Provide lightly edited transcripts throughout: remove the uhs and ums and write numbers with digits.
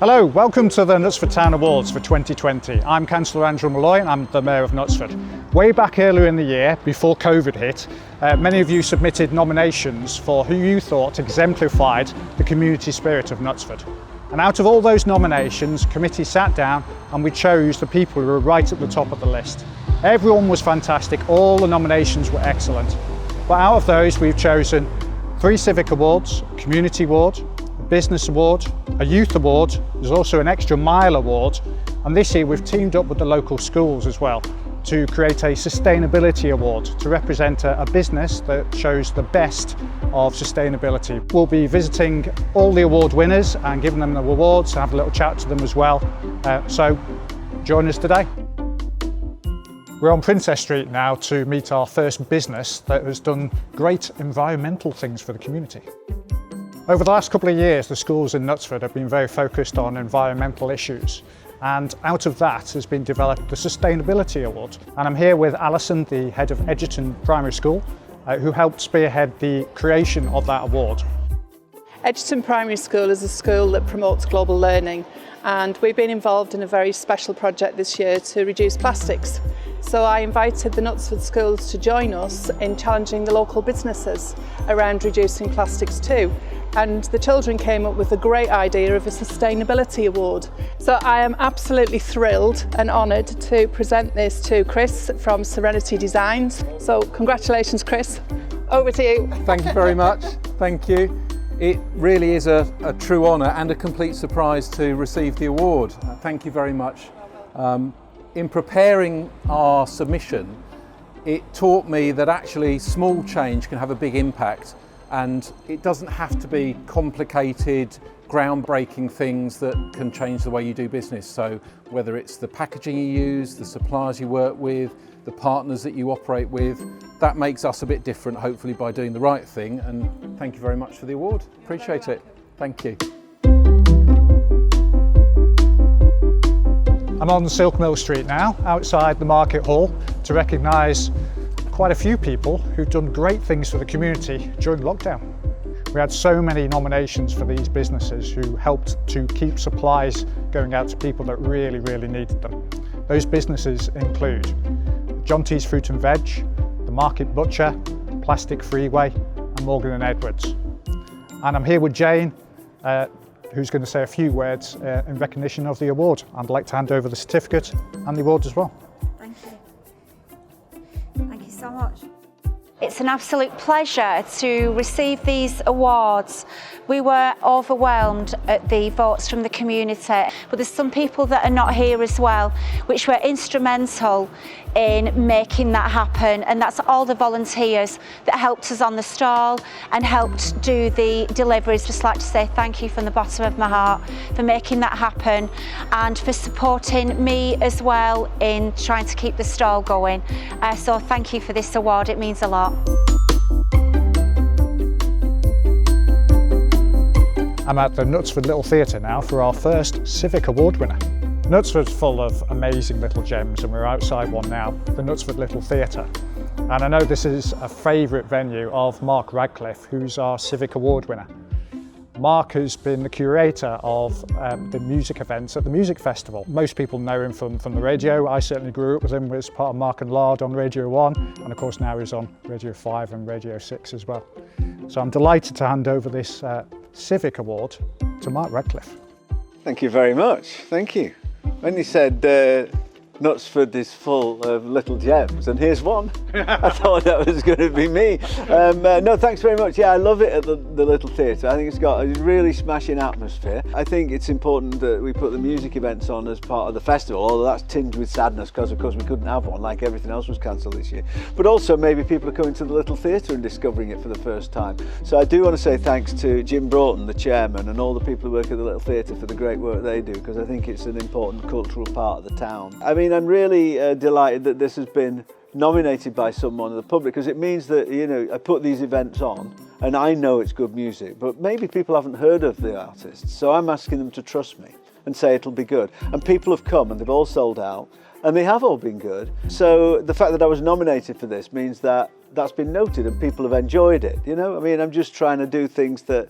Hello, welcome to the Knutsford Town Awards for 2020. I'm Councillor Andrew Malloy and I'm the Mayor of Knutsford. Way back earlier in the year, before COVID hit, many of you submitted nominations for who you thought exemplified the community spirit of Knutsford. And out of all those nominations, committee sat down and we chose the people who were right at the top of the list. Everyone was fantastic, all the nominations were excellent. But out of those, we've chosen 3 Civic Awards, a Community Award, a Business Award, a Youth Award, there's also an Extra Mile Award, and this year we've teamed up with the local schools as well to create a Sustainability Award to represent a business that shows the best of sustainability. We'll be visiting all the award winners and giving them the awards, have a little chat to them as well. So join us today. We're on Princess Street now to meet our first business that has done great environmental things for the community. Over the last couple of years, the schools in Knutsford have been very focused on environmental issues, and out of that has been developed the Sustainability Award. And I'm here with Alison, the head of Edgerton Primary School, who helped spearhead the creation of that award. Edgerton Primary School is a school that promotes global learning, and we've been involved in a very special project this year to reduce plastics. So I invited the Knutsford schools to join us in challenging the local businesses around reducing plastics too. And the children came up with a great idea of a Sustainability Award. So I am absolutely thrilled and honoured to present this to Chris from Serenity Designs. So congratulations, Chris. Over to you. Thank you very much. Thank you. It really is a true honour and a complete surprise to receive the award. Thank you very much. In preparing our submission, it taught me that actually small change can have a big impact, and it doesn't have to be complicated, groundbreaking things that can change the way you do business. So whether it's the packaging you use, the suppliers you work with, the partners that you operate with, that makes us a bit different, hopefully, by doing the right thing. And thank you very much for the award. Appreciate it. Thank you. I'm on Silk Mill Street now, outside the Market Hall, to recognise quite a few people who've done great things for the community during lockdown. We had so many nominations for these businesses who helped to keep supplies going out to people that really, really needed them. Those businesses include John T's Fruit and Veg, the Market Butcher, Plastic Freeway and Morgan and Edwards. And I'm here with Jane, who's going to say a few words in recognition of the award. I'd like to hand over the certificate and the award as well. Thank you. Thank you so much. It's an absolute pleasure to receive these awards. We were overwhelmed at the votes from the community, but there's some people that are not here as well, which were instrumental in making that happen, and that's all the volunteers that helped us on the stall and helped do the deliveries. Just like to say thank you from the bottom of my heart for making that happen and for supporting me as well in trying to keep the stall going. So thank you for this award, it means a lot. I'm at the Knutsford Little Theatre now for our first Civic Award winner. Knutsford's full of amazing little gems and we're outside one now, the Knutsford Little Theatre. And I know this is a favourite venue of Mark Radcliffe, who's our Civic Award winner. Mark has been the curator of the music events at the Music Festival. Most people know him from the radio. I certainly grew up with him as part of Mark and Lard on Radio 1, and of course now he's on Radio 5 and Radio 6 as well. So I'm delighted to hand over this Civic Award to Mark Radcliffe. Thank you very much, thank you. When you said Knutsford is full of little gems, and here's one. I thought that was going to be me. No, thanks very much. Yeah, I love it at the Little Theatre. I think it's got a really smashing atmosphere. I think it's important that we put the music events on as part of the festival, although that's tinged with sadness because of course we couldn't have one, like everything else was cancelled this year. But also maybe people are coming to the Little Theatre and discovering it for the first time. So I do want to say thanks to Jim Broughton, the chairman, and all the people who work at the Little Theatre for the great work they do, because I think it's an important cultural part of the town. I mean, I'm really delighted that this has been nominated by someone in the public, because it means that, you know, I put these events on and I know it's good music, but maybe people haven't heard of the artists, so I'm asking them to trust me and say it'll be good. And people have come and they've all sold out and they have all been good. So the fact that I was nominated for this means that that's been noted and people have enjoyed it, you know? I mean, I'm just trying to do things that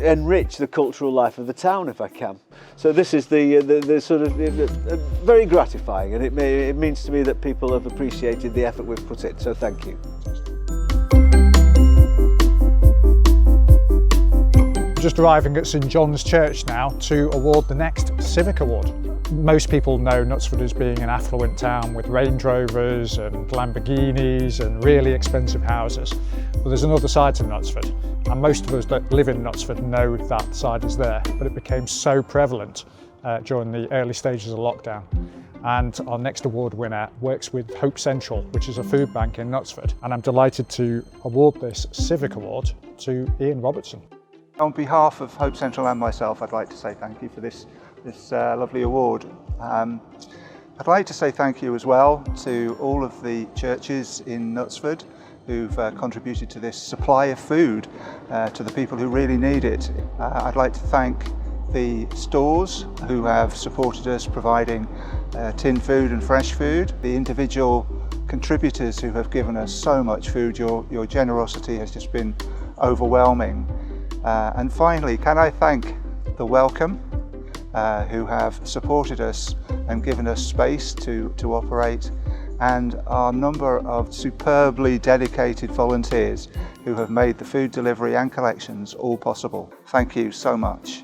enrich the cultural life of the town if I can. So this is the sort of very gratifying, and it means to me that people have appreciated the effort we've put in, so thank you. Just arriving at St John's Church now to award the next Civic Award. Most people know Knutsford as being an affluent town with Range Rovers and Lamborghinis and really expensive houses. But there's another side to Knutsford, and most of us that live in Knutsford know that side is there, but it became so prevalent during the early stages of lockdown. And our next award winner works with Hope Central, which is a food bank in Knutsford, and I'm delighted to award this Civic Award to Ian Robertson. On behalf of Hope Central and myself, I'd like to say thank you for this lovely award. I'd like to say thank you as well to all of the churches in Knutsford who've contributed to this supply of food to the people who really need it. I'd like to thank the stores who have supported us providing tin food and fresh food, the individual contributors who have given us so much food. Your generosity has just been overwhelming. And finally, can I thank the Welcome who have supported us and given us space to operate, and our number of superbly dedicated volunteers who have made the food delivery and collections all possible. Thank you so much.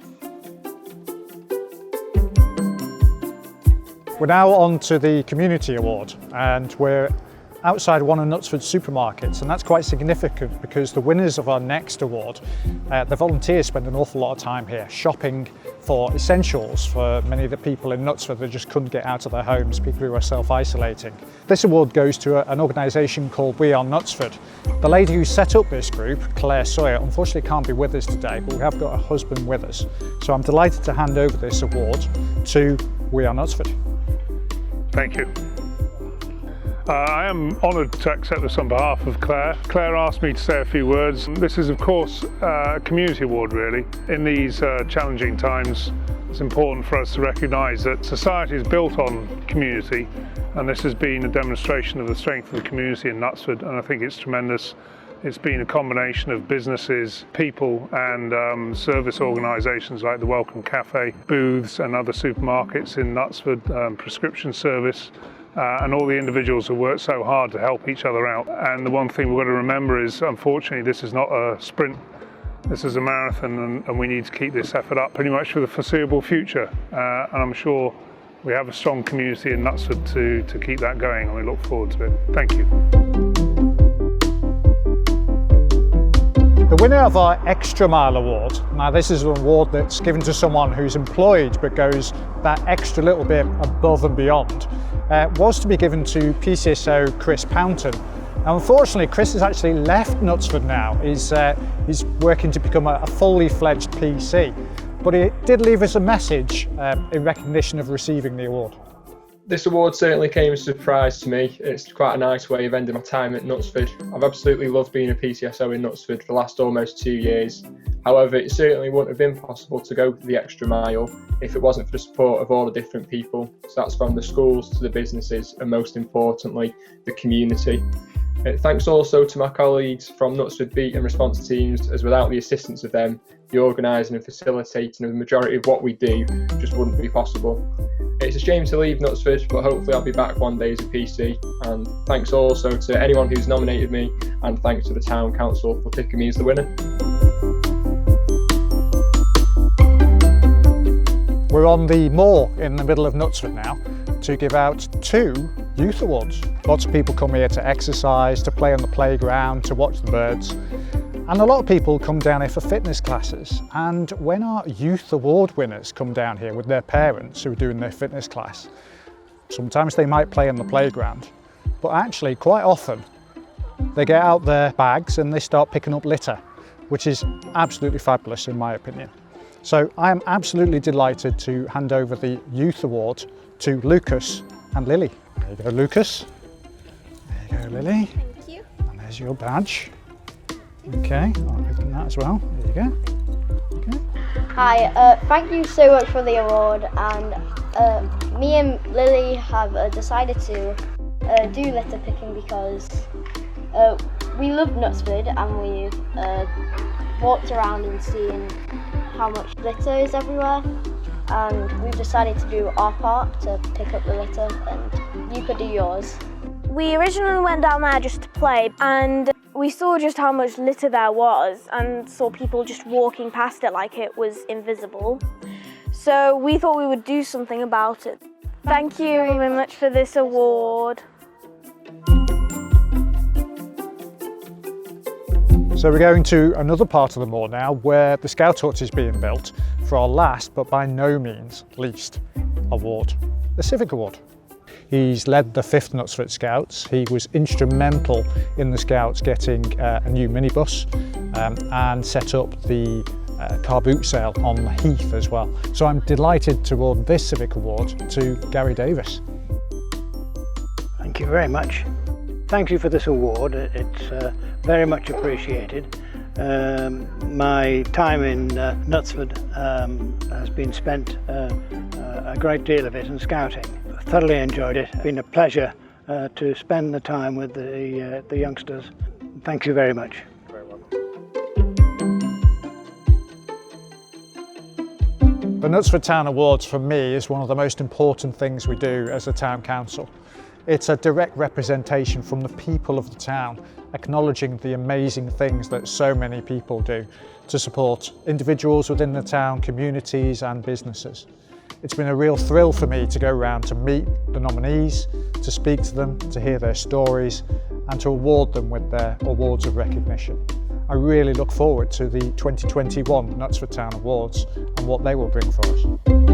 We're now on to the Community Award, and we're outside one of Knutsford's supermarkets, and that's quite significant because the winners of our next award, the volunteers spend an awful lot of time here shopping for essentials for many of the people in Knutsford that just couldn't get out of their homes, people who are self-isolating. This award goes to an organisation called We Are Knutsford. The lady who set up this group, Claire Sawyer, unfortunately can't be with us today, but we have got her husband with us. So I'm delighted to hand over this award to We Are Knutsford. Thank you. I am honoured to accept this on behalf of Claire. Claire asked me to say a few words. This is of course a community award really. In these challenging times, it's important for us to recognise that society is built on community, and this has been a demonstration of the strength of the community in Knutsford, and I think it's tremendous. It's been a combination of businesses, people and service organisations like the Welcome Cafe, booths and other supermarkets in Knutsford, prescription service, and all the individuals who work so hard to help each other out. And the one thing we've got to remember is, unfortunately, this is not a sprint, this is a marathon, and we need to keep this effort up pretty much for the foreseeable future. And I'm sure we have a strong community in Knutsford to keep that going, and we look forward to it. Thank you. The winner of our Extra Mile Award, now this is an award that's given to someone who's employed but goes that extra little bit above and beyond, was to be given to PCSO Chris Pounton. Now, unfortunately, Chris has actually left Knutsford now. He's working to become a fully fledged PC, but he did leave us a message in recognition of receiving the award. This award certainly came as a surprise to me. It's quite a nice way of ending my time at Knutsford. I've absolutely loved being a PCSO in Knutsford for the last almost 2 years. However, it certainly wouldn't have been possible to go the extra mile if it wasn't for the support of all the different people. So that's from the schools to the businesses, and most importantly, the community. Thanks also to my colleagues from Knutsford Beat and Response teams, as without the assistance of them, the organising and facilitating of the majority of what we do just wouldn't be possible. It's a shame to leave Knutsford, but hopefully I'll be back one day as a PC. And thanks also to anyone who's nominated me, and thanks to the Town Council for picking me as the winner. We're on the moor in the middle of Knutsford now to give out 2 youth awards. Lots of people come here to exercise, to play on the playground, to watch the birds. And a lot of people come down here for fitness classes. And when our youth award winners come down here with their parents who are doing their fitness class, sometimes they might play on the playground, but actually quite often they get out their bags and they start picking up litter, which is absolutely fabulous in my opinion. So I am absolutely delighted to hand over the youth award to Lucas and Lily. There you go, Lucas. There you go, Lily. Thank you. And there's your badge. Okay, I'll open that as well. There you go. Okay. Hi, thank you so much for the award, and me and Lily have decided to do litter picking because We love Knutsford and we've walked around and seen how much litter is everywhere, and we've decided to do our part to pick up the litter, and you could do yours. We originally went down there just to play, and we saw just how much litter there was and saw people just walking past it like it was invisible. So we thought we would do something about it. Thank you very much for this award. So we're going to another part of the moor now where the Scout Hut is being built for our last, but by no means least, award, the Civic Award. He's led the 5th Knutsford Scouts. He was instrumental in the Scouts getting a new minibus and set up the car boot sale on the Heath as well. So I'm delighted to award this Civic Award to Garry Davies. Thank you very much. Thank you for this award. It's very much appreciated. My time in Knutsford has been spent a great deal of it in scouting. I thoroughly enjoyed it. It's been a pleasure to spend the time with the youngsters. Thank you very much. The Knutsford Town Awards for me is one of the most important things we do as a town council. It's a direct representation from the people of the town, acknowledging the amazing things that so many people do to support individuals within the town, communities and businesses. It's been a real thrill for me to go around to meet the nominees, to speak to them, to hear their stories and to award them with their awards of recognition. I really look forward to the 2021 Knutsford Town Awards and what they will bring for us.